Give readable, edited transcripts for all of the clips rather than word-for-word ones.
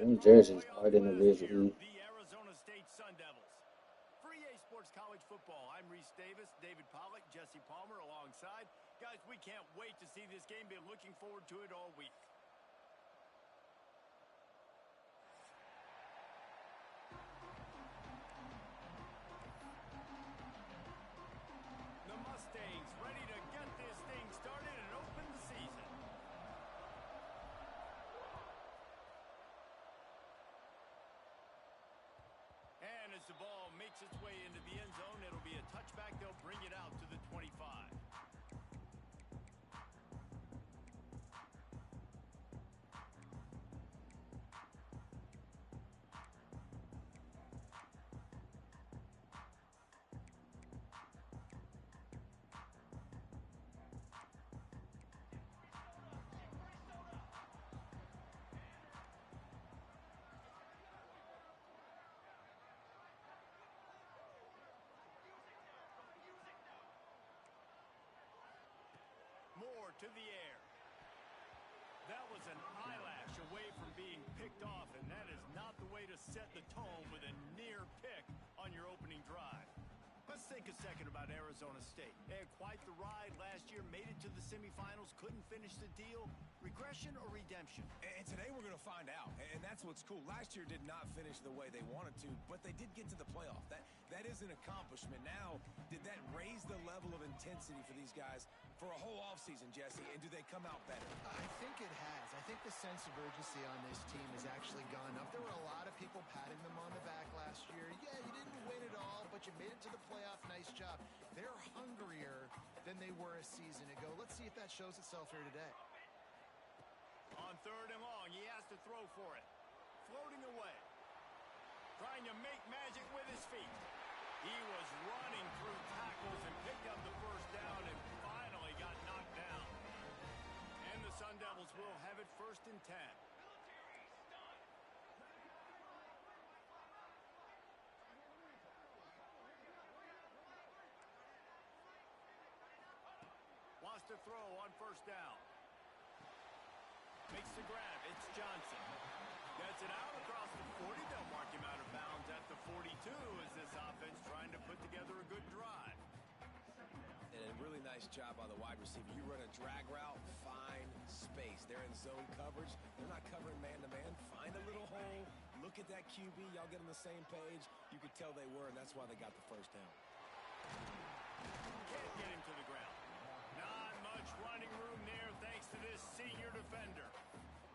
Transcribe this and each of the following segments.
Them throw jerseys playoff hard in the last bitch, year, E. the Arizona State Sun Devils. For EA Sports College Football, I'm Reese Davis, David Pollock, Jesse Palmer alongside. Guys, we can't wait to see this game. Been looking forward to it all week. The Mustangs ready to get this thing started and open the season. And as the ball makes its way into the end zone, it'll be a touchback. They'll bring it out to the 25. Moore to the air. That was an eyelash away from being picked off, and that is not the way to set the tone with a near pick on your opening drive. Let's think a second about Arizona State. They had quite the ride last year, made it to the semifinals, couldn't finish the deal. Regression or redemption? And today we're going to find out, and that's what's cool. Last year did not finish the way they wanted to, but they did get to the playoff. That is an accomplishment. Now, did that raise the level of intensity for these guys for a whole offseason, Jesse, and do they come out better? I think it has. I think the sense of urgency on this team has actually gone up. There were a lot of people patting them on the back last year. Yeah, you didn't win it all, but you made it to the playoff. Nice job. They're hungrier than they were a season ago. Let's see if that shows itself here today. On third and long, he has to throw for it. Floating away. Trying to make magic with his feet. He was running through tackles and picked up the first down and finally got knocked down. And the Sun Devils will have it 1st and 10. Wants to throw on 1st down. Makes the grab. It's Johnson. Gets it out across the 40. They'll mark him out of bounds at the 42 as this offense trying to put together a good drive. And a really nice job by the wide receiver. You run a drag route, find space. They're in zone coverage. They're not covering man-to-man. Find a little hole. Look at that QB. Y'all get on the same page. You could tell they were, and that's why they got the 1st down. Can't get him to the ground. Not much running room there thanks to this senior defender.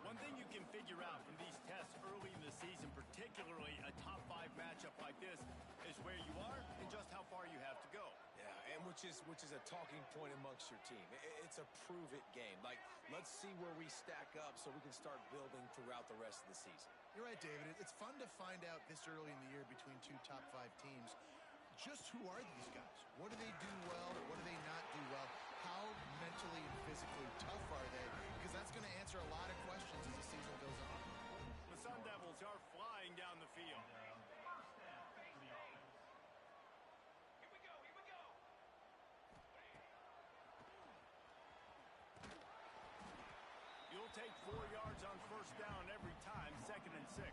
One thing you can figure out from these tests early in the season, particularly a top 5 matchup like this, is where you are and just how far you have to go. Yeah, and which is a talking point amongst your team. It's a prove-it game. Like, let's see where we stack up so we can start building throughout the rest of the season. You're right, David. It's fun to find out this early in the year between 2 top 5 teams. Just who are these guys? What do they do well? What do they not do well? How mentally and physically tough are they? Because that's going to answer a lot of questions as the season goes on. The Sun Devils are flying down the field. You'll take 4 yards on 1st down every time, 2nd and 6.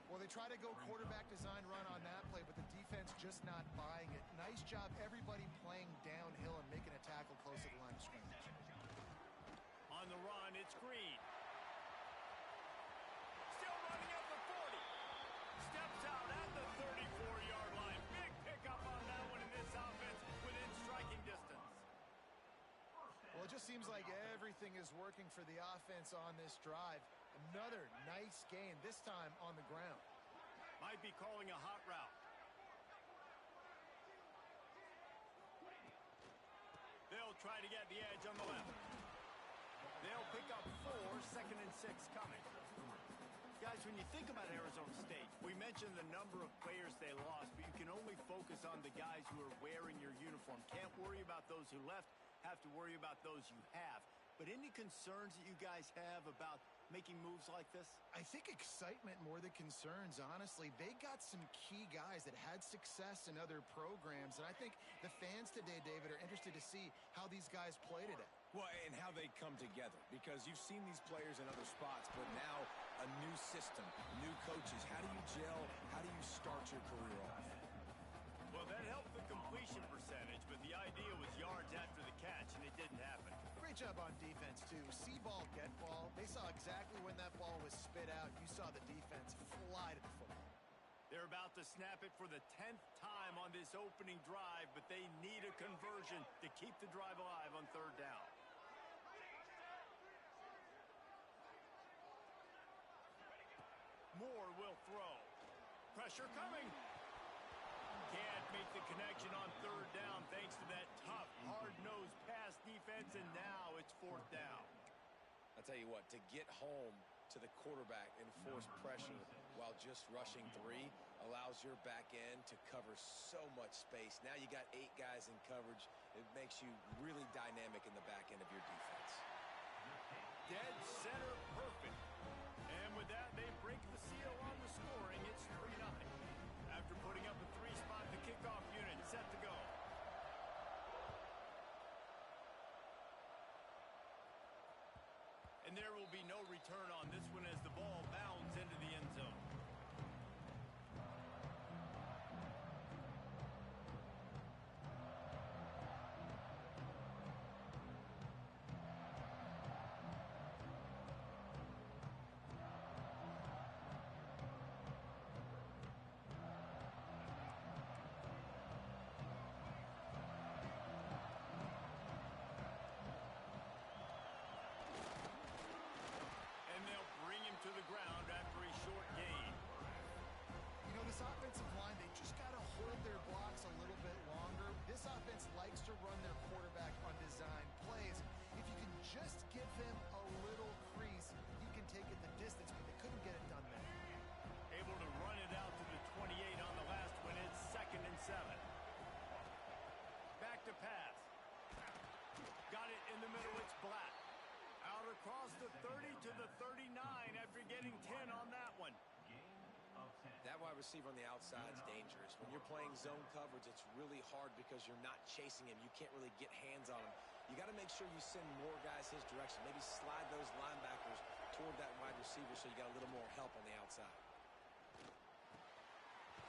Well, they try to go quarterback design run on that play, but the defense just not buying it. Nice job, everybody playing downhill and making a tackle close to the line of scrimmage. On the run, it's Green. Still running at the 40. Steps out at the 34-yard line. Big pickup on that one in this offense within striking distance. Well, it just seems like everything is working for the offense on this drive. Another nice game, this time on the ground. Might be calling a hot route. They'll try to get the edge on the left. They'll pick up 4, 2nd and 6 coming. Guys, when you think about Arizona State, we mentioned the number of players they lost, but you can only focus on the guys who are wearing your uniform. Can't worry about those who left, have to worry about those you have. But any concerns that you guys have about making moves like this? I think excitement more than concerns, honestly. They got some key guys that had success in other programs, and I think the fans today, David, are interested to see how these guys play today. Well, and how they come together, because you've seen these players in other spots, but now a new system, new coaches. How do you gel? How do you start your career off? Well, that helped the completion percentage, but the idea was yards after the catch, and it didn't happen. Great job on defense, too. See ball, get ball. They saw exactly when that ball was spit out. You saw the defense fly to the football. They're about to snap it for the 10th time on this opening drive, but they need a conversion to keep the drive alive on third down. Moore will throw. Pressure coming. Can't make the connection on third down thanks to that tough, hard-nosed pass defense, and now it's fourth down. I'll tell you what, to get home to the quarterback and force pressure while just rushing three allows your back end to cover so much space. Now you got 8 guys in coverage. It makes you really dynamic in the back end of your defense. Dead center perfect. And with that, they break the seal on the scoring. It's 3-0. After putting up a 3-spot, the kickoff unit set to go. And there will be no return on this one as the ball bounds into the end zone. To the ground after a short gain. You know, this offensive line, they just got to hold their blocks a little bit longer. This offense likes to run their quarterback on design plays. If you can just give him a little crease, he can take it the distance, but they couldn't get it done there. Able to run it out to the 28 on the last one. It's 2nd and 7. Back to pass. Got it in the middle. It's Black. Out across the 30 to the 39 after getting 10 on that one. That wide receiver on the outside is dangerous. When you're playing zone coverage, it's really hard because you're not chasing him. You can't really get hands on him. You got to make sure you send more guys his direction. Maybe slide those linebackers toward that wide receiver so you got a little more help on the outside.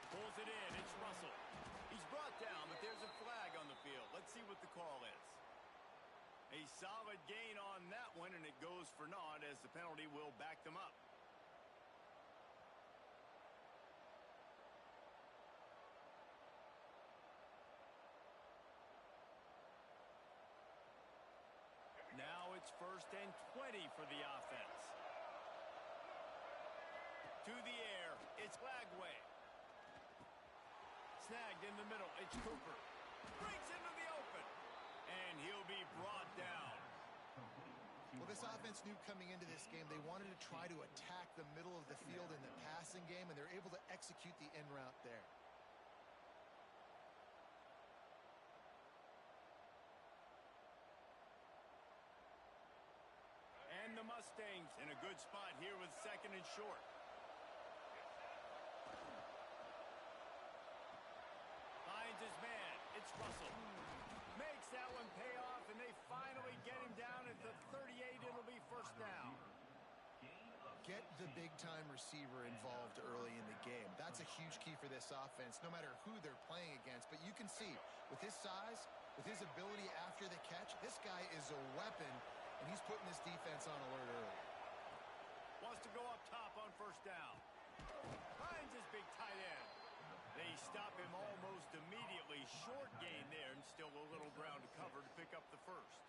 Pulls it in. It's Russell. He's brought down, but there's a flag on the field. Let's see what the call is. A solid gain on that one, and it goes for naught as the penalty will back them up. Now it's 1st and 20 for the offense. To the air, it's Lagway. Snagged in the middle, it's Cooper. Breaks into the open. And he'll be brought down. Well, this offense knew coming into this game they wanted to try to attack the middle of the field in the passing game, and they're able to execute the in route there. And the Mustangs in a good spot here with 2nd and short. Finds his man. It's Russell. Makes that one pay off, and they finally get him down at the 38. It'll be 1st down. Get the big-time receiver involved early in the game. That's a huge key for this offense, no matter who they're playing against. But you can see, with his size, with his ability after the catch, this guy is a weapon, and he's putting this defense on alert early. Wants to go up top on 1st down. Finds his big tight end. They stop him almost immediately. Short gain there, and still a little ground to cover to pick up the 1st.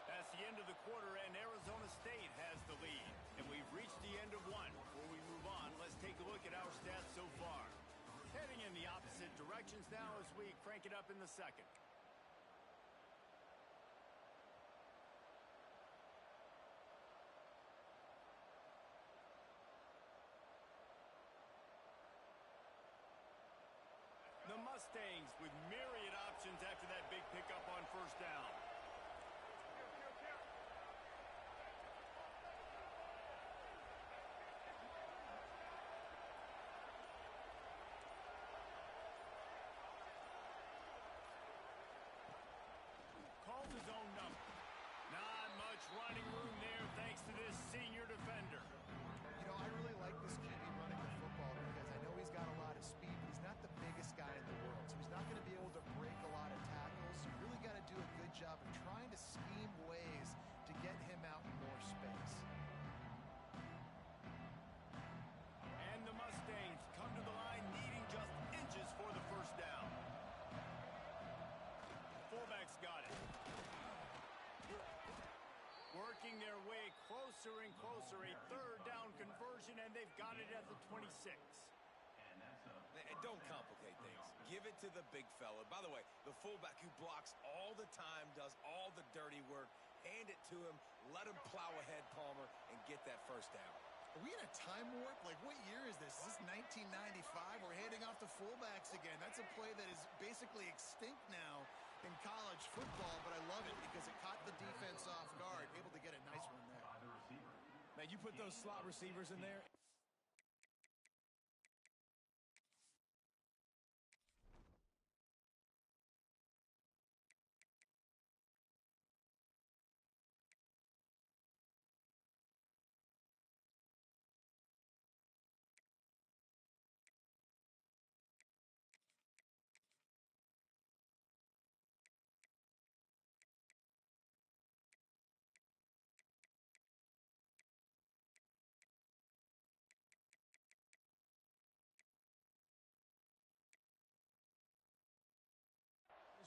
That's the end of the quarter, and Arizona State has the lead. And we've reached the end of one. Before we move on, let's take a look at our stats so far. Heading in the opposite directions now as we crank it up in the 2nd. The Mustangs with myriad options after that big pickup on 1st down. Calls his own number. running room there thanks to this senior defender. You know, I really like this QB running the football because I know he's got a lot of speed, but he's not the biggest guy in the world. So he's not going to be able to break a lot of tackles. So you really got to do a good job of trying to scheme ways to get him out in more space. And the Mustangs come to the line needing just inches for the first down. Fullback's got it. Working their way closer and closer, a third down conversion, and they've got it at the 26. And don't complicate things. Give it to the big fella. By the way, the fullback who blocks all the time, does all the dirty work. Hand it to him. Let him plow ahead, Palmer, and get that first down. Are we in a time warp? Like, what year is this? Is this 1995? We're handing off to fullbacks again. That's a play that is basically extinct now in college football, but I love it because it caught the defense off guard, able to get a nice one there. Man, you put those slot receivers in there.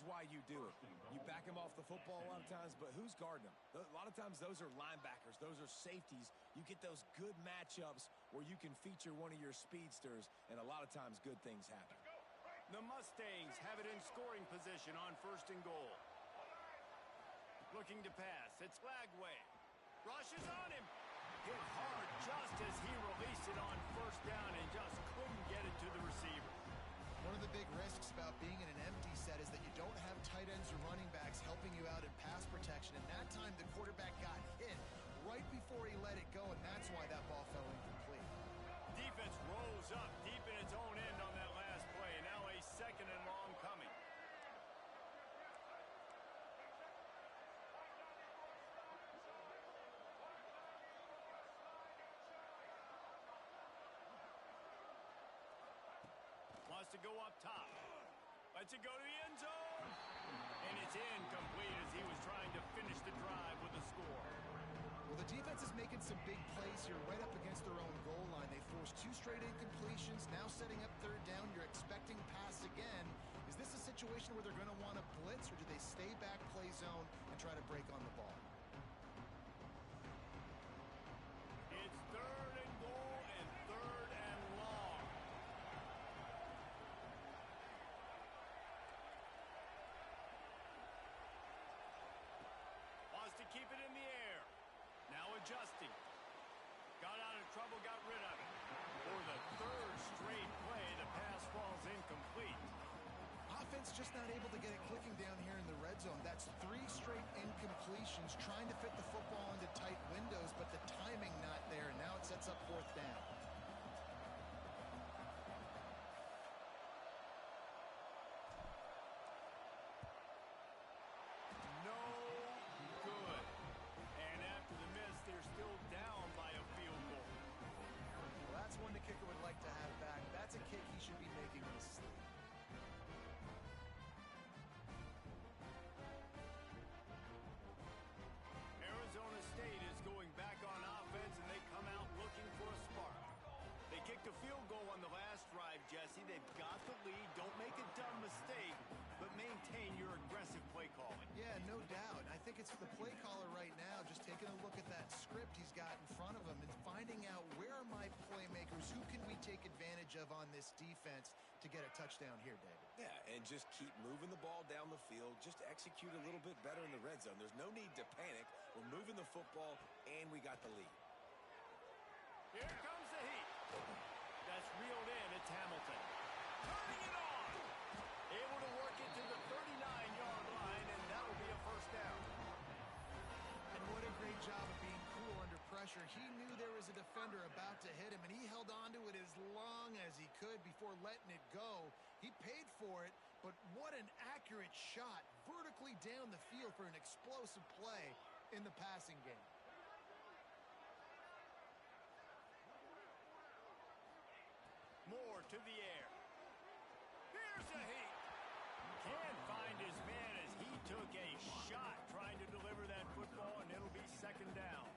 Why you do it. You back him off the football a lot of times, but who's guarding him? A lot of times those are linebackers. Those are safeties. You get those good matchups where you can feature one of your speedsters, and a lot of times good things happen. The Mustangs have it in scoring position on first and goal. Looking to pass. It's Lagway. Rushes on him. Hit hard just as he released it on first down and just couldn't get it to the receiver. One of the big risks about being in an empty set is that you don't have tight ends or running backs helping you out in pass protection. And that time, the quarterback got hit right before he let it go, and that's why that ball fell incomplete. Defense rose up deep in its own end on that last play. Now a second and long coming. Wants to go up top. Lets it go to the end zone. And it's incomplete as he was trying to finish the drive with a score. Well, the defense is making some big plays here right up against their own goal line. They forced 2 straight incompletions. Now setting up third down. You're expecting pass again. Is this a situation where they're going to want to blitz, or do they stay back, play zone, and try to break on the ball? It's third and goal and third and long. Wants to keep it in the air. Now adjusting. Got out of trouble, got rid of it. For the third straight play, the pass falls incomplete. Offense just not able to get it clicking down here in the red zone. That's 3 straight incompletions, trying to fit the football into tight windows, but the timing not there. Now it sets up fourth down. No good. And after the miss, they're still down by a field goal. Well, that's one the kicker would like to have back. That's a kick he should be making in his sleep. Arizona State is going back on offense, and they come out looking for a spark. They kicked a field goal on the last drive, Jesse. They've got the lead. Don't make a dumb mistake, but maintain your aggressive play calling. Yeah, no doubt. I think it's the play caller right now just taking a look at that script he's got in front of him and finding out where are my playmakers, who can we take advantage of on this defense to get a touchdown here, David. Yeah, and just keep moving the ball down the field. Just execute a little bit better in the red zone. There's no need to panic. We're moving the football, and we got the lead. Here comes the heat. That's reeled in. It's Hamilton. Turning it on. Able to work it to the 39-yard line, and that'll be a first down. And what a great job of being cool under pressure. He knew there was a defender about to hit him, and he held on to it as long as he could before letting it go. He paid for it, but what an accurate shot vertically down the field for an explosive play in the passing game. Moore to the air. Here's a heat. Can't find his man as he took a shot trying to deliver that football, and it'll be second down.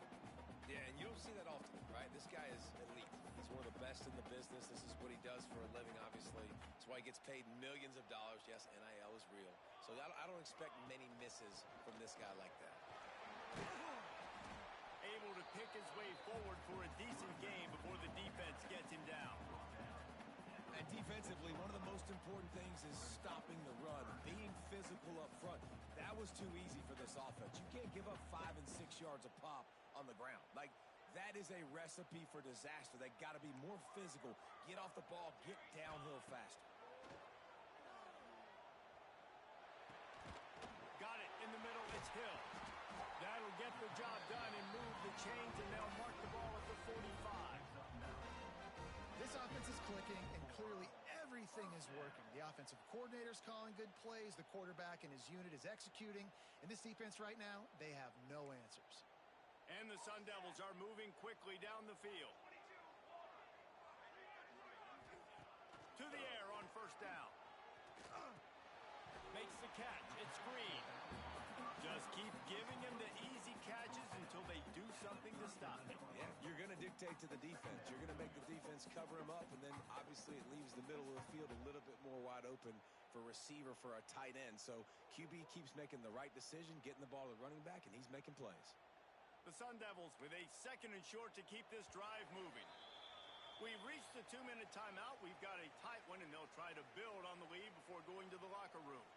Yeah, and you don't see that often, right? This guy is elite. He's one of the best in the business. This is what he does for a living, obviously. That's why he gets paid millions of dollars. Yes, NIL is real. So I don't expect many misses from this guy like that. Able to pick his way forward for a decent game before the defense gets him down. And defensively, one of the most important things is stopping the run, being physical up front. That was too easy for this offense. You can't give up 5 and 6 yards a pop on the ground. Like, that is a recipe for disaster. They got to be more physical, get off the ball, get downhill faster. Got it in the middle. It's Hill. That'll get the job done and move the chains, and they'll mark the ball at the 45. This offense is clicking, and clearly everything is working. The offensive coordinator's calling good plays. The quarterback and his unit is executing. And this defense right now, they have no answers. And the Sun Devils are moving quickly down the field. To the air on first down. Makes the catch. It's Green. Just keep giving him the easy catches until they do something to stop it. Yeah, you're going to dictate to the defense. You're going to make the defense cover him up, and then obviously it leaves the middle of the field a little bit more wide open for receiver, for a tight end. So QB keeps making the right decision, getting the ball to the running back, and he's making plays. The Sun Devils with a second and short to keep this drive moving. We've reached the 2-minute timeout. We've got a tight one, and they'll try to build on the lead before going to the locker room.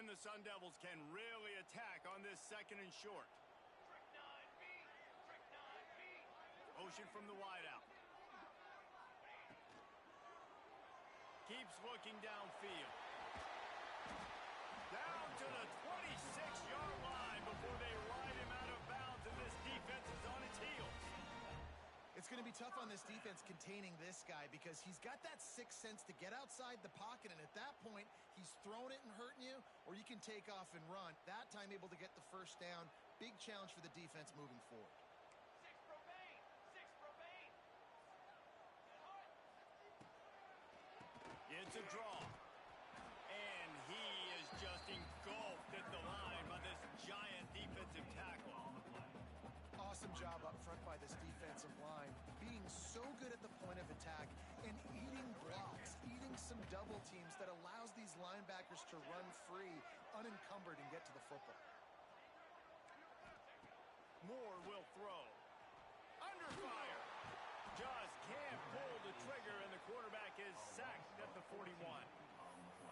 And the Sun Devils can really attack on this second and short. Motion from the wideout. Keeps looking downfield. Down to the 26-yard line before they ride him out of bounds, and this defense is on its heels. It's going to be tough on this defense containing this guy because he's got that sixth sense to get outside the pocket, and at that point, he's throwing it and hurting you, or you can take off and run. That time able to get the first down. Big challenge for the defense moving forward. It's a draw. And he is just engulfed at the line by this giant defensive tackle. Awesome job up front by this defensive line, being so good at the point of attack and eating blocks, eating some double teams that allows these linebackers to run free, unencumbered, and get to the football. Moore will throw. Under fire. Just can't pull the trigger, and the quarterback is sacked at the 41.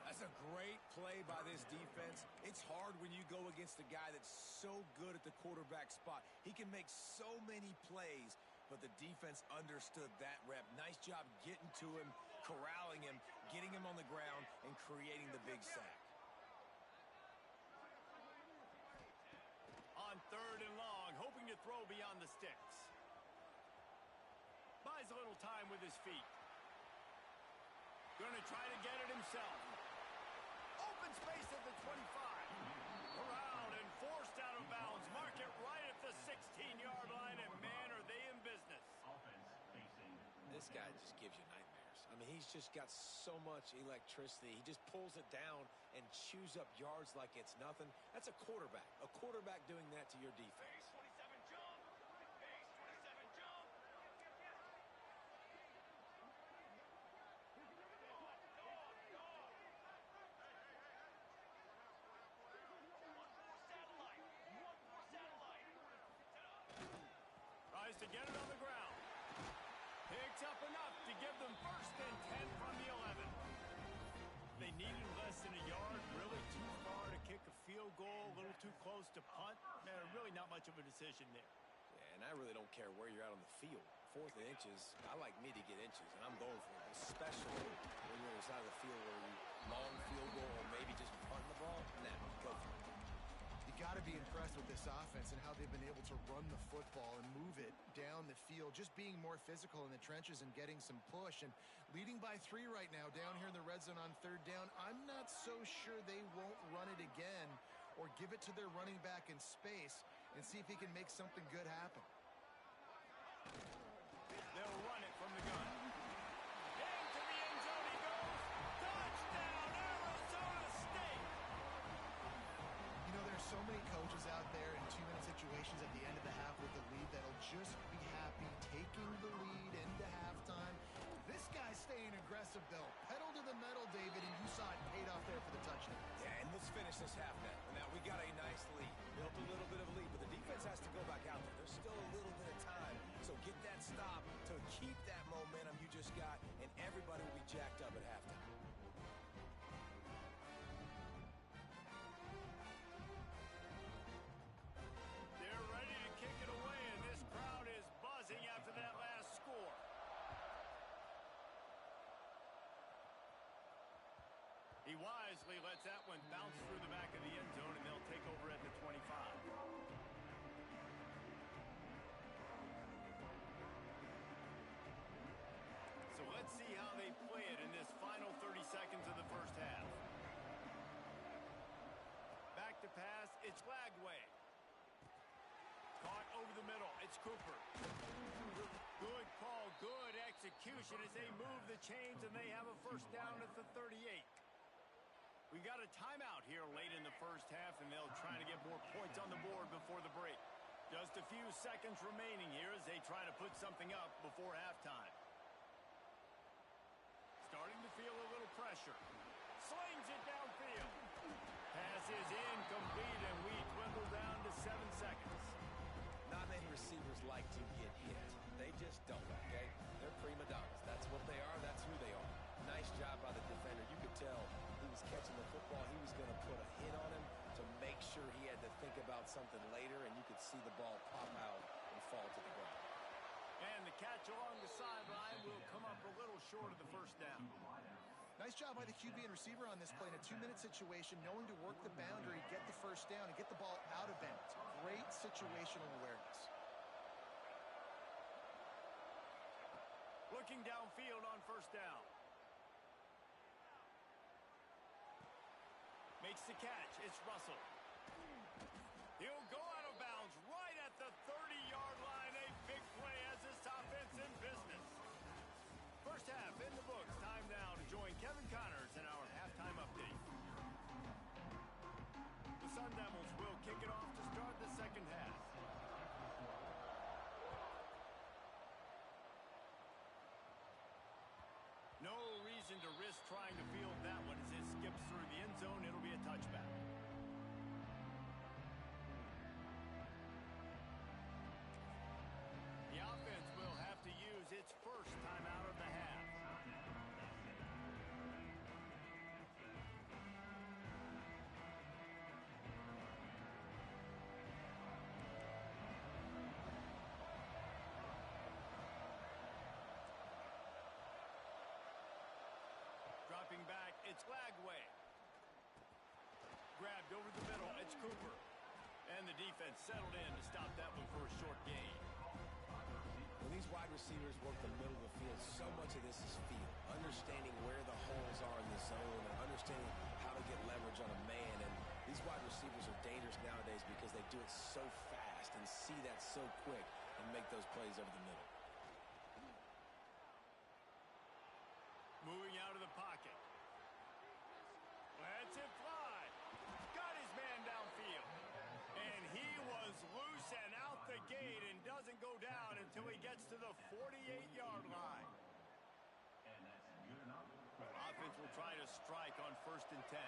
That's a great play by this defense. It's hard when you go against a guy that's so good at the quarterback spot. He can make so many plays, but the defense understood that rep. Nice job getting to him, corralling him, getting him on the ground, and creating the big sack. On third and long, hoping to throw beyond the sticks. Buys a little time with his feet. Going to try to get it himself. Open space at the 25. Corralled and forced out of bounds. Mark it right at the 16-yard line, and man, are they in business. This guy just gives you nightmares. I mean, he's just got so much electricity. He just pulls it down and chews up yards like it's nothing. That's a quarterback. A quarterback doing that to your defense. To get it on the ground. Picks up enough to give them first and 10 from the 11. They needed less than a yard, really too far to kick a field goal, a little too close to punt. Really not much of a decision there. Yeah, and I really don't care where you're at on the field. Fourth and inches, I like me to get inches, and I'm going for it, especially when you're on the side of the field where you long field goal or maybe just punting the ball. Nah, go for it. You got to be impressed with this this offense and how they've been able to run the football and move it down the field, just being more physical in the trenches and getting some push. And leading by 3 right now down here in the red zone on 3rd down, I'm not so sure they won't run it again or give it to their running back in space and see if he can make something good happen. They'll run it from the gun. Into the end zone he goes. Touchdown, Arizona State! You know, there's so many coaches out there in 2-minute situations at the end of the half with the lead that'll just be happy taking the lead into halftime. This guy's staying aggressive, though. Pedal to the metal, David, and you saw it paid off there for the touchdown. Yeah, and let's finish this half now. Now, we got a nice lead. Built a little bit of a lead, but the defense has to go back out there. There's still a little bit of time. So get that stop to keep that momentum you just got, and everybody will be jacked up at halftime. They're ready to kick it away, and this crowd is buzzing after that last score. He wisely lets that one bounce through the back of the end zone, and they'll take over at the 25. So let's see how they play it in this final 30 seconds of the first half. Back to pass, it's Lagway. Caught over the middle, it's Cooper. Good call, good execution as they move the chains, and they have a first down at the 38. We've got a timeout here late in the first half, and they'll try to get more points on the board before the break. Just a few seconds remaining here as they try to put something up before halftime. Starting to feel a little pressure. Slings it downfield. Pass is incomplete, and we dwindle down to 7 seconds. Not many receivers like to get hit. They just don't, okay? They're prima donnas. That's what they are. That's who they are. Nice job by the defender. You could tell he was catching the football. He was going to put a hit on him to make sure he had to think about something later, and you could see the ball pop out and fall to the ground. And the catch along the sideline will come up a little short of the first down. Nice job by the QB and receiver on this play in a 2-minute situation, knowing to work the boundary, get the first down, and get the ball out of bounds. Great situational awareness. Looking downfield on first down. Makes the catch. It's Russell. He'll go out of bounds right at the 30-yard line. A big play as this offense in business. First half in the books. Time now to join Kevin Connors in our halftime update. The Sun Devils will kick it off to start the second half. No reason to risk trying to field that one as it skips through the end zone. It'll be a touchback. The offense will have to use its first timeout of the half. Dropping back, it's Lagway. Grabbed over the middle, it's Cooper. And the defense settled in to stop that one for a short gain. When these wide receivers work the middle of the field, so much of this is feel. Understanding where the holes are in the zone and understanding how to get leverage on a man. And these wide receivers are dangerous nowadays because they do it so fast and see that so quick and make those plays over the middle. Moving out of the pocket. Lets it fly. Got his man downfield. And he was loose and out the gate and doesn't go down until he gets to the 48-yard line. Offense will try to strike on 1st and 10.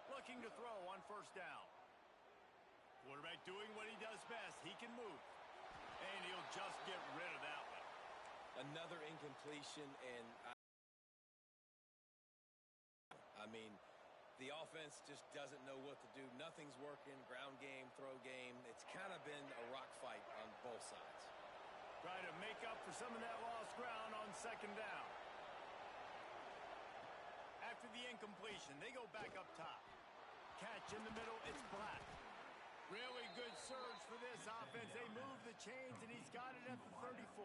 Looking to throw on 1st down. Quarterback doing what he does best. He can move. And he'll just get rid of that one. Another incompletion, and I mean, the offense just doesn't know what to do. Nothing's working. Ground game, throw game. It's kind of been a rock fight on both sides. Try to make up for some of that lost ground on second down. After the incompletion, they go back up top. Catch in the middle, it's Black. Really good surge for this offense. They move the chains, and he's got it at the 34.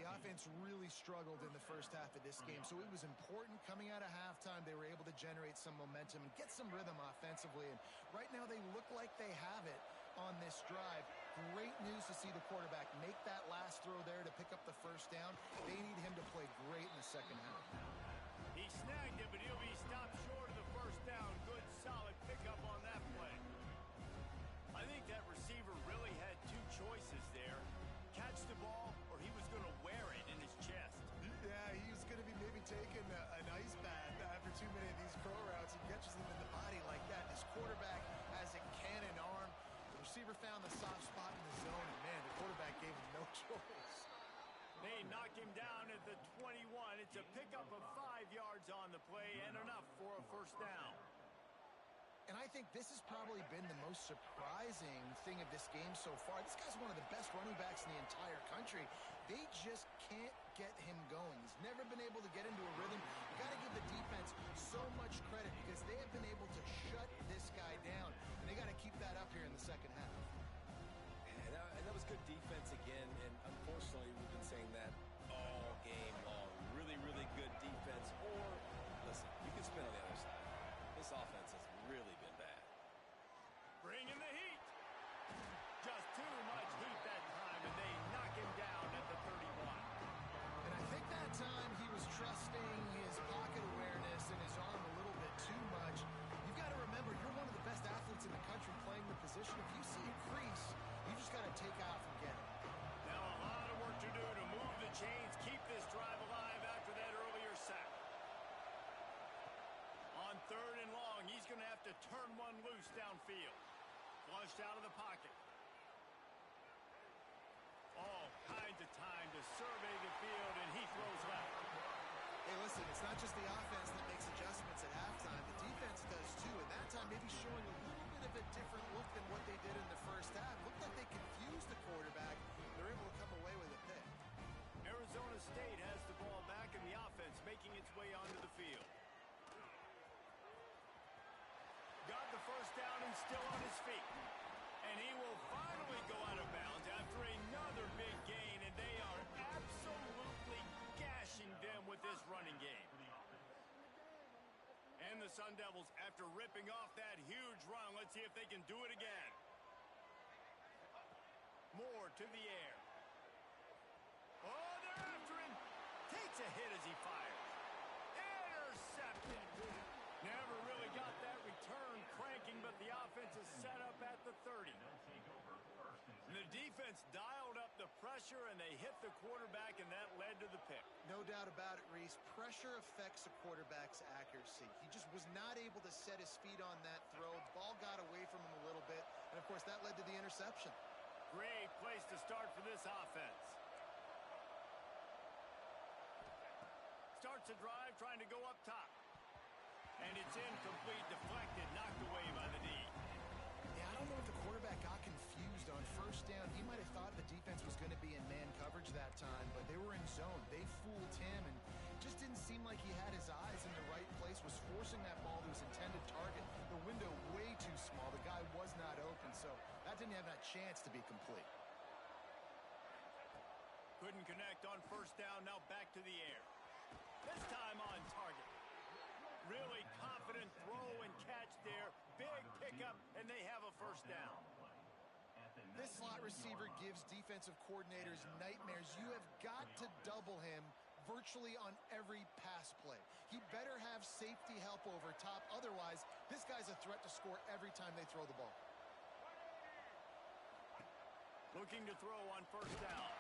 The offense really struggled in the first half of this game, so it was important coming out of halftime. They were able to generate some momentum and get some rhythm offensively, and right now they look like they have it on this drive. Great news to see the quarterback make that last throw there to pick up the first down. They need him to play great in the second half. He snagged it, but he'll be stopped short of the first down. Good, solid pickup on that play. I think that receiver really had two choices there. Catch the ball, or he was going to wear it in his chest. Yeah, he was going to be maybe taking an ice bath after too many of these pro routes. He catches them in the body like that. This quarterback has a cannon arm. The receiver found the soft spot in the zone, and man, the quarterback gave him no choice. They knock him down at the 21. It's a pickup of 5 yards on the play and enough for a first down. And I think this has probably been the most surprising thing of this game so far. This guy's one of the best running backs in the entire country. They just can't get him going. He's never been able to get into a rhythm. You got to give the defense so much credit because they have been able to shut this guy down. And they got to keep that up here in the second half. And that was good defense again, and unfortunately we've been saying that all game long. Really, really good defense. Or, listen, you can spin on the other side. This offense has really been bad. Bring in the heat. Just too much heat that time, and they knock him down at the 31. And I think that time he was trusting his pocket awareness and his arm a little bit too much. You've got to remember, you're one of the best athletes in the country playing the position. If you see a crease, you just got to take off and get it. Now a lot of work to do to move the chains, keep this drive alive after that earlier sack. On third and long, he's going to have to turn one loose downfield. Flushed out of the pocket. All kinds of time to survey the field, and he throws left. Hey, listen, it's not just the offense that makes adjustments at halftime. The defense does too, and that time maybe showing a little bit of a different look than what they did in the first half. Looked like they confused the quarterback. They're able to come away with a pick. Arizona State has the ball back, and the offense making its way onto the field. Got the first down and still on his feet. And he will finally go out of bounds after another big gain, and they are absolutely gashing them with this running game. And the Sun Devils, after ripping off that huge run, let's see if they can do it again. Moore to the air. Oh, they're after him. Takes a hit as he fires. Intercepted. Never really got that return cranking, but the offense is set up at the 30. And the defense dialed up the pressure, and they hit the quarterback, and that led to the pick. No doubt about it, Reese. Pressure affects a quarterback's accuracy. He just was not able to set his feet on that throw. The ball got away from him a little bit, and of course that led to the interception. Great place to start for this offense. Starts a drive trying to go up top. And it's incomplete, deflected, knocked away by the D. Yeah, I don't know if the quarterback got confused on first down. He might have thought the defense was going to be in man coverage that time, but they were in zone. They fooled him, and just didn't seem like he had his eyes in the right place, was forcing that ball to his intended target. The window way too small. The guy was not open, so that didn't have that chance to be complete. Couldn't connect on first down, now back to the air. This time on target. Really confident throw and catch there. Big pickup, and they have a first down. This slot receiver gives defensive coordinators nightmares. You have got to double him virtually on every pass play. He better have safety help over top. Otherwise, this guy's a threat to score every time they throw the ball. Looking to throw on first down.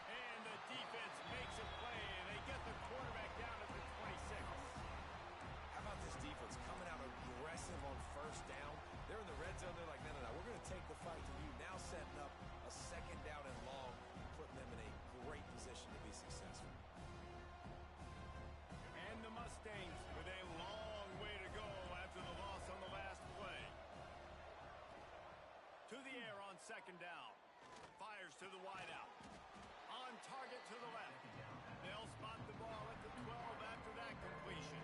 And the defense makes a play, and they get the quarterback down at the 26. How about this defense coming out aggressive on first down? They're in the red zone. They're like, no, we're going to take the fight to you. Now setting up a second down and long, putting them in a great position to be successful. And the Mustangs with a long way to go after the loss on the last play. To the air on second down. Fires receivers to the wideout. On target to the left. They'll spot the ball at the 12 after that completion.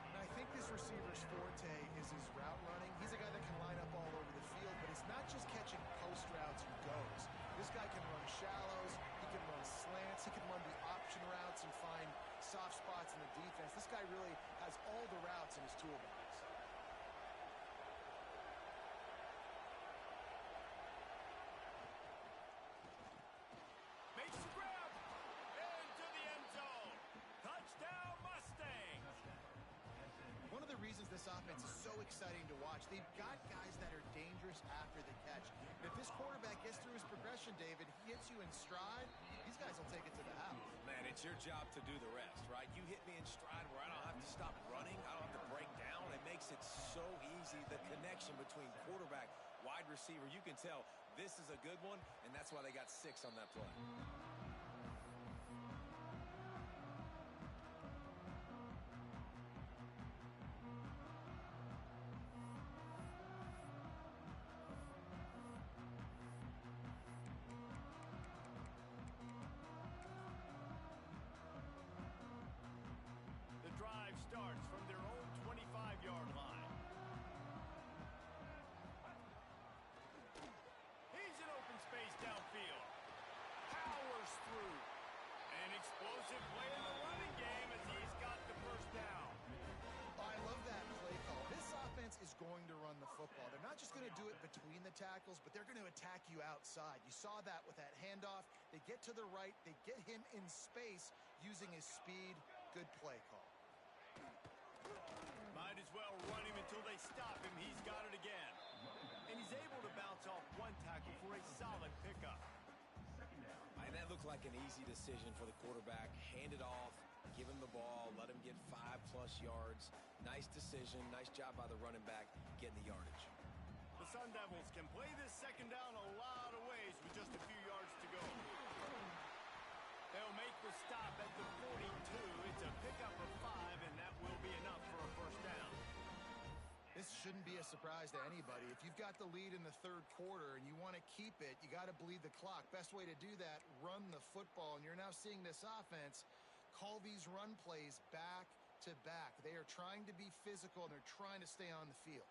And I think this receiver's forte is his route running. He's a guy that can line up all over the field, but it's not just catching post routes and goes. This guy can run shallows, he can run slants, he can run the option routes and find soft spots in the defense. This guy really has all the routes in his toolbox. Makes the grab. Into the end zone. Touchdown, Mustangs. One of the reasons this offense is so exciting to watch, they've got guys that are dangerous after the catch. And if this quarterback gets through his progression, David, he hits you in stride, these guys will take it to the house. Man, it's your job to do the rest, right? You hit me in stride where I don't have to stop running. I don't have to break down. It makes it so easy. The connection between quarterback, wide receiver, you can tell this is a good one, and that's why they got 6 on that play. The drive starts from their own 25-yard line. He's in open space downfield. Powers through. An explosive play in the running game as he's got the first down. I love that play call. This offense is going to run the football. They're not just going to do it between the tackles, but they're going to attack you outside. You saw that with that handoff. They get to the right. They get him in space using his speed. Good play call. Might as well run him until they stop him. He's got it again. And he's able to bounce off one tackle for a solid pickup. And that looked like an easy decision for the quarterback. Hand it off, give him the ball, let him get 5+ yards. Nice decision. Nice job by the running back getting the yardage. The Sun Devils can play this second down a lot of ways with just a few yards to go. They'll make the stop at the 42. It's a pickup of 5, and that will be enough for a first down. This shouldn't be a surprise to anybody. If you've got the lead in the third quarter and you want to keep it, you got to bleed the clock. Best way to do that, run the football. And you're now seeing this offense call these run plays back to back. They are trying to be physical, and they're trying to stay on the field.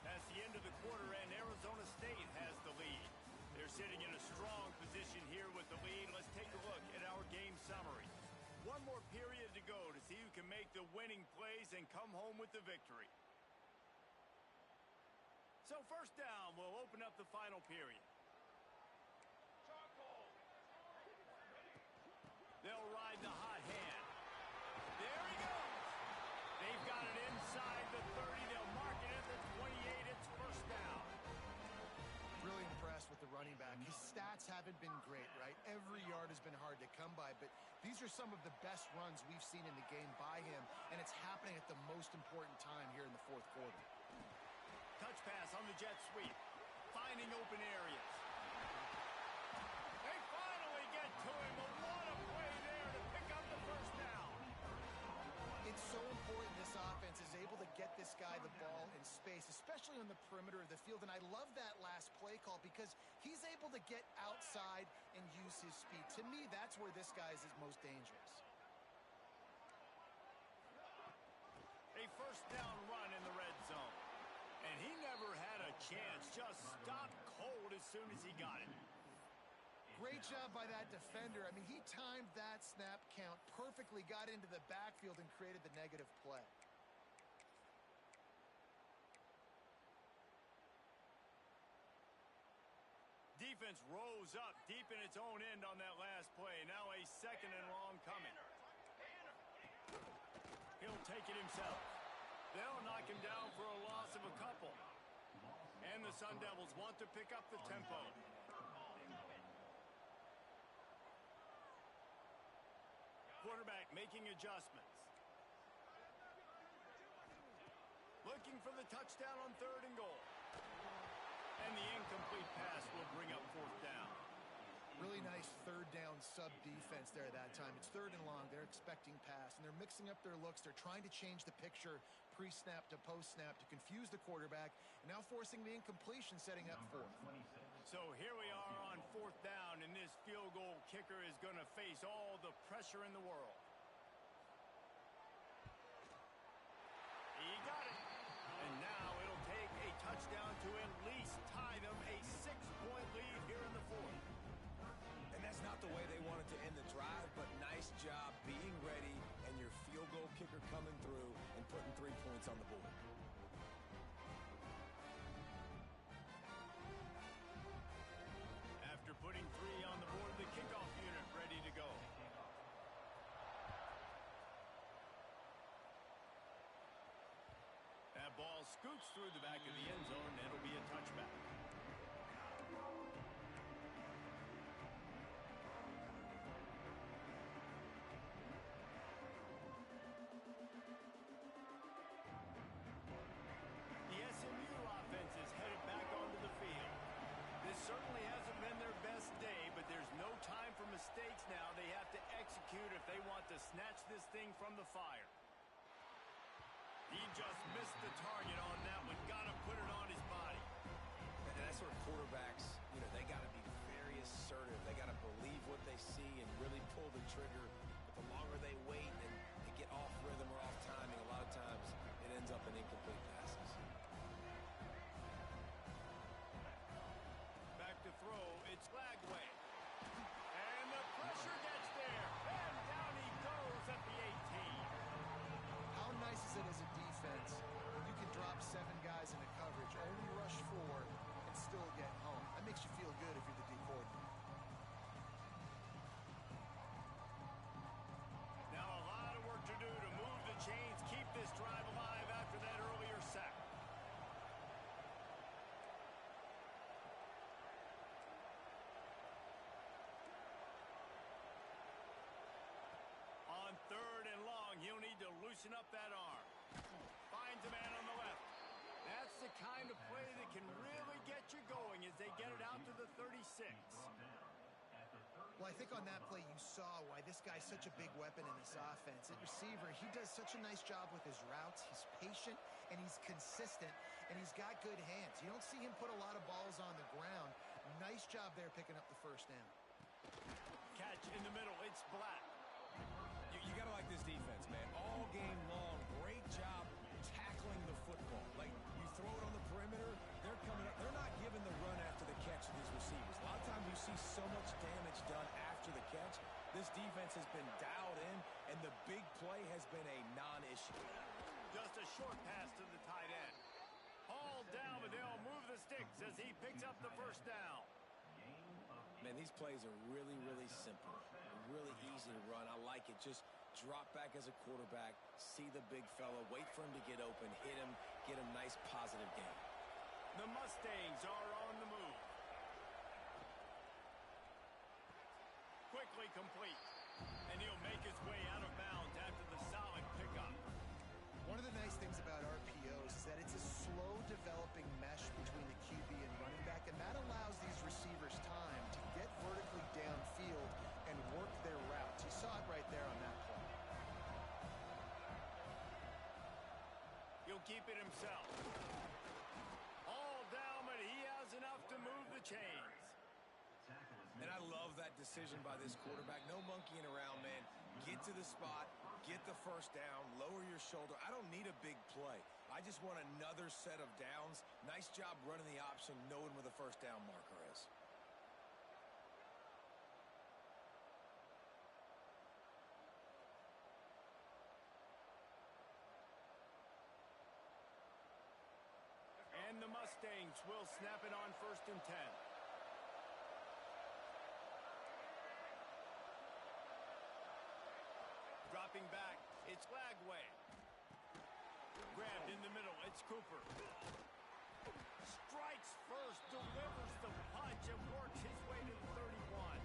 That's the end of the quarter, and Arizona State has the lead. They're sitting in a strong position here with the lead. Let's take a look at our game summary. One more period to go to see who can make the winning plays and come home with the victory. So first down, we'll open up the final period. They'll ride the hot hand. There he goes. They've got it inside the 30. They'll mark it at the 28. It's first down. Really impressed with the running back. His stats haven't been great, right? Every yard has been hard to come by, but these are some of the best runs we've seen in the game by him, and it's happening at the most important time here in the fourth quarter. Touch pass on the jet sweep. Finding open areas. They finally get to him. But what a play there to pick up the first down. It's so important this offense is able to get this guy the ball in space, especially on the perimeter of the field. And I love that last play call because he's able to get outside and use his speed. To me, that's where this guy is his most dangerous. A first down run in the red zone. And he never had a chance. Just stopped cold as soon as he got it. Great job by that defender. I mean, he timed that snap count perfectly, got into the backfield, and created the negative play. Defense rose up deep in its own end on that last play. Now a second and long coming. He'll take it himself. They'll knock him down for a loss of a couple. And the Sun Devils want to pick up the tempo. Quarterback making adjustments. Looking for the touchdown on 3rd and goal. And the incomplete pass will bring up 4th down. Really nice 3rd down sub defense there that time. It's 3rd and long. They're expecting pass, and they're mixing up their looks. They're trying to change the picture pre-snap to post-snap to confuse the quarterback, and now forcing the incompletion, setting up fourth. So here we are on fourth down, and this field goal kicker is going to face all the pressure in the world. He got it. And now it'll take a touchdown to at least tie them a 6-point lead here in the fourth. And that's not the way they wanted to end the drive, but nice job being ready and your field goal kicker coming through and putting 3 points on the board. After putting 3 on the board, the kickoff unit ready to go. That ball scoots through the back of the end zone, and it'll be a touchback. The SMU offense is headed back onto the field. This certainly hasn't been their best day, but there's no time for mistakes now. They have to execute if they want to snatch this thing from the fire. He just missed the target on that one. Got to put it on his body. And that's where quarterbacks, they got to be very assertive. They got to believe what they see and really pull the trigger. But the longer they wait and they get off rhythm or off timing, a lot of times it ends up in incomplete passes. Back to throw. It's Lagway. And the pressure gets there. And down he goes at the 18. How nice is it as a defense when you can drop 7 guys into coverage, only rush 4, and still get home? That makes you feel good if you're the D coordinator. Now a lot of work to do to move the chains, keep this drive alive after that earlier sack. On 3rd and long, he'll need to loosen up that arm. Finds a man on the left. That's the kind of play that can really get you going as they get it out to the 36. Well, I think on that play you saw why this guy's such a big weapon in this offense. At receiver, he does such a nice job with his routes. He's patient, and he's consistent, and he's got good hands. You don't see him put a lot of balls on the ground. Nice job there picking up the first down. Catch in the middle. It's Black. You got to like this defense, man. All game long, great job tackling the football. Like, you throw it on the perimeter, they're coming up. They're not giving the run after the catch to these receivers. A lot of times you see so much damage done after the catch. This defense has been dialed in, and the big play has been a non-issue. Just a short pass to the tight end. Hauled down, but they'll move the sticks as he picks up the first down. Man, these plays are really, really simple. Really easy to run. I like it. Just drop back as a quarterback, see the big fella, wait for him to get open, hit him, get a nice positive gain. The Mustangs are on the move. Quickly complete. And he'll make his way out of bounds after the solid pickup. One of the nice things about RPOs is that it's a slow developing mesh between the QB and running back, and that allows these receivers time to get vertically downfield and work their routes. You saw it right there on that play. He'll keep it himself. All down, but he has enough to move the chains. And I love that decision by this quarterback. No monkeying around, man. Get to the spot, get the first down, lower your shoulder. I don't need a big play. I just want another set of downs. Nice job running the option, knowing where the first down marker is. And the Mustangs will snap it on 1st and 10. Dropping back, it's Lagway. Grabbed in the middle, it's Cooper. Strikes first, delivers the punch, and works his way to the 31.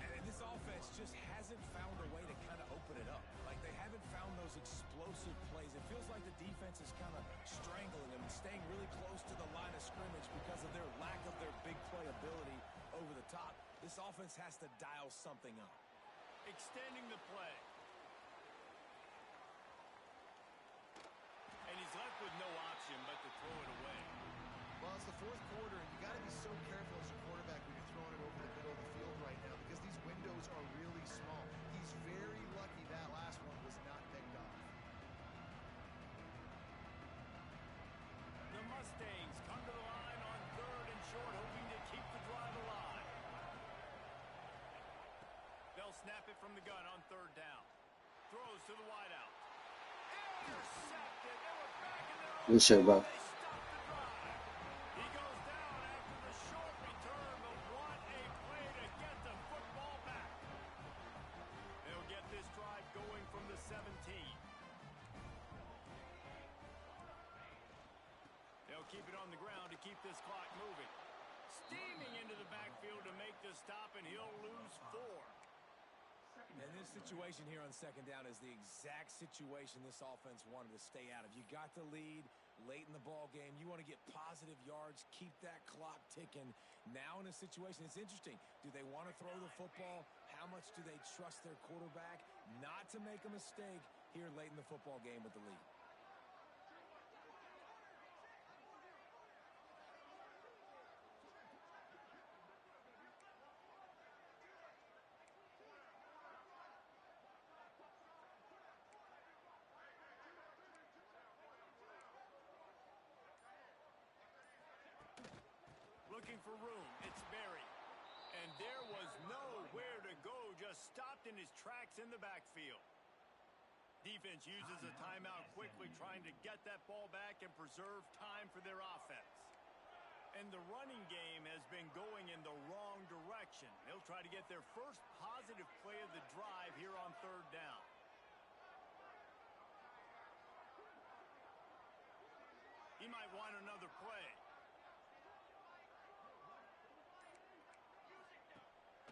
And this offense just hasn't found a way to kind of open it up. Like, they haven't found those explosive plays. It feels like the defense is kind of strangling them and staying really close to the line of scrimmage because of their lack of their big play ability over the top. This offense has to dial something up. Extending the play. it away. Well, it's the fourth quarter, and you got to be so careful as a quarterback when you're throwing it over the middle of the field right now because these windows are really small. He's very lucky that last one was not picked off. The Mustangs come to the line on third and short, hoping to keep the drive alive. They'll snap it from the gun on third down. Throws to the wideout. Intercepted. They were back in their own. Good shit, bro. They stopped the drive. He goes down after the short return, but what a play to get the football back. They'll get this drive going from the 17. They'll keep it on the ground to keep this clock moving. Steaming into the backfield to make the stop, and he'll lose 4. And this situation here on second down is the exact situation this offense wanted to stay out of. You got the lead late in the ball game. You want to get positive yards, keep that clock ticking. Now in a situation, it's interesting. Do they want to throw the football? How much do they trust their quarterback not to make a mistake here late in the football game with the lead? Looking for room, it's Berry. And there was nowhere to go, just stopped in his tracks in the backfield. Defense uses a timeout quickly, trying to get that ball back and preserve time for their offense. And the running game has been going in the wrong direction. They'll try to get their first positive play of the drive here on third down. He might want another play.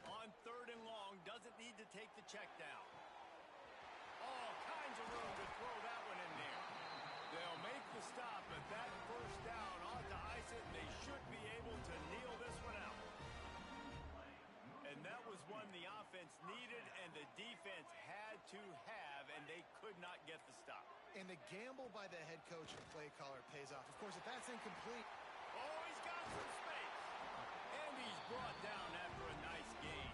On third and long, doesn't need to take the check down. All kinds of room to throw that one in there. They'll make the stop, but that first down ought to ice it. They should be able to kneel this one out. And that was one the offense needed and the defense had to have, and they could not get the stop. And the gamble by the head coach and play caller pays off. Of course, if that's incomplete. Oh, he's got some space. And he's brought down after a nice gain.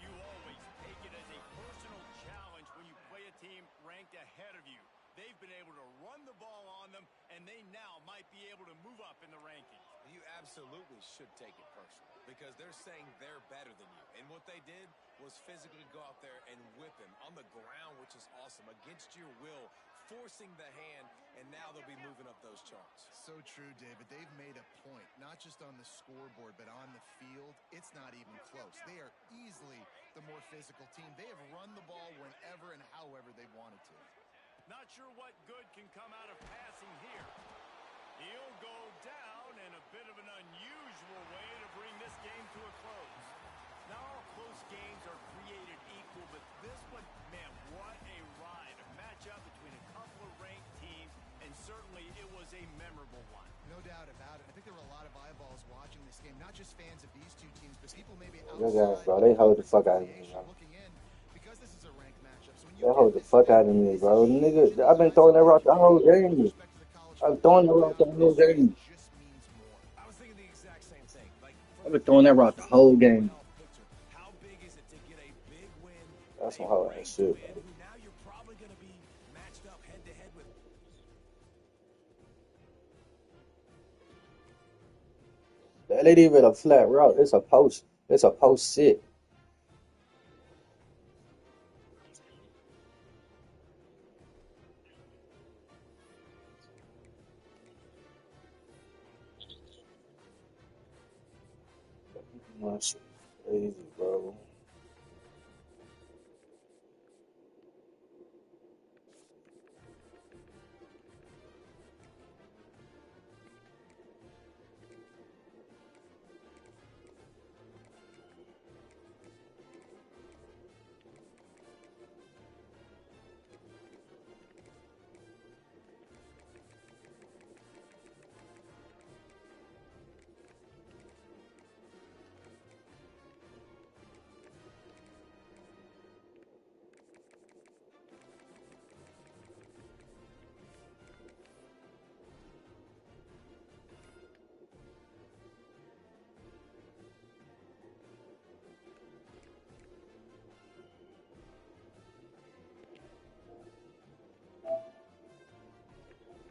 You always take it as a personal challenge when you play a team ranked ahead of you. They've been able to run the ball on them, and they now might be able to move up in the rankings. You absolutely should take it personal because they're saying they're better than you. And what they did was physically go out there and whip him on the ground, which is awesome, against your will, forcing the hand, and now they'll be moving up those charts. So true, David. They've made a point, not just on the scoreboard, but on the field. It's not even close. They are easily the more physical team. They have run the ball whenever and however they wanted to. Not sure what good can come out of passing here. He'll go down in a bit of an unusual way to bring this game to a close. Now all close games are created equal, but this one, man, what a ride. A matchup between a couple of ranked teams, and certainly it was a memorable one. No doubt about it. I think there were a lot of eyeballs watching this game, not just fans of these two teams, but people maybe Good outside guys, bro. They hold the fuck out of me, bro. looking in because this is a ranked matchup. So when you They get hold the this fuck out of me, bro. Nigga, I've been throwing that rock the whole game. I've been throwing that rock the whole game. just means more. I was thinking the exact same thing. Like, I've been throwing that rock the whole game. how big is it to get a big win? That's some hard ass shit, bro. Now you're probably going to be matched up head to head with. That ain't even a flat route. It's a post. It's a post sit. My shit crazy.